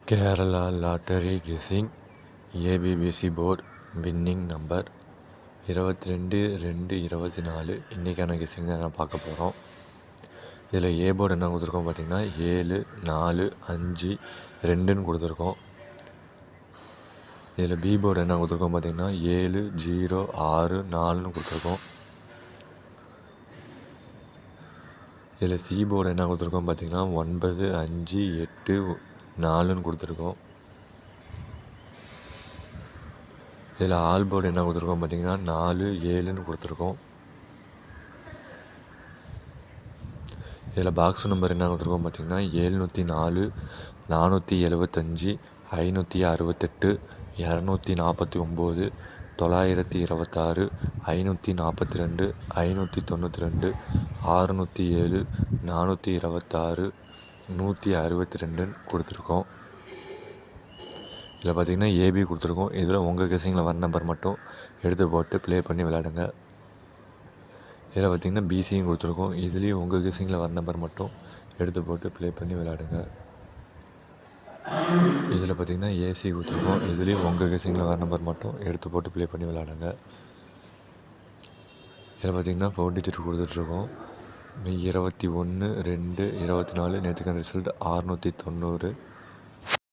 Kerala lottery guessing ABBC board winning number 22-2-24 இன்றைக்கான guessing தான் நான் பார்க்க போகிறோம். இதில் ஏ போர்டு என்ன கொடுத்துருக்கோம் பார்த்திங்கன்னா 7 4 5 2ன்னு கொடுத்துருக்கோம். இதில் பி போர்டு என்ன கொடுத்துருக்கோம் பார்த்திங்கன்னா 7 0 6 4ன்னு கொடுத்துருக்கோம். இதில் சி போர்டு என்ன கொடுத்துருக்கோம் பார்த்திங்கன்னா 9 5 8 4ன்னு கொடுத்துருக்கோம். இதில் ஆல் போர்டு என்ன கொடுத்துருக்கோம் பார்த்திங்கன்னா 4 7ன்னு கொடுத்துருக்கோம். இதில் பாக்ஸ் நம்பர் என்ன கொடுத்துருக்கோம் பார்த்திங்கன்னா 704 475 568 249 926 542 592 607 426 162ன்னு கொடுத்துருக்கோம். இதில் பார்த்திங்கன்னா ஏபி கொடுத்துருக்கோம். இதில் உங்கள் கெஸ்ஸிங்கில் வர நம்பர் மட்டும் எடுத்து போட்டு ப்ளே பண்ணி விளையாடுங்க. இதில் பார்த்திங்கன்னா பிசியும் கொடுத்துருக்கோம். இதுலேயும் உங்கள் கெஸ்ஸிங்கில் வர நம்பர் மட்டும் எடுத்து போட்டு ப்ளே பண்ணி விளையாடுங்க. இதில் பார்த்திங்கன்னா ஏசி கொடுத்துருக்கோம். இதுலேயும் உங்கள் கெஸ்ஸிங்கில் வர நம்பர் மட்டும் எடுத்து போட்டு ப்ளே பண்ணி விளையாடுங்க. இதில் பார்த்திங்கன்னா 4 டிஜிட் கொடுத்துட்ருக்கோம். 21 2 24 நேற்றுக்கான ரிசல்ட் 690.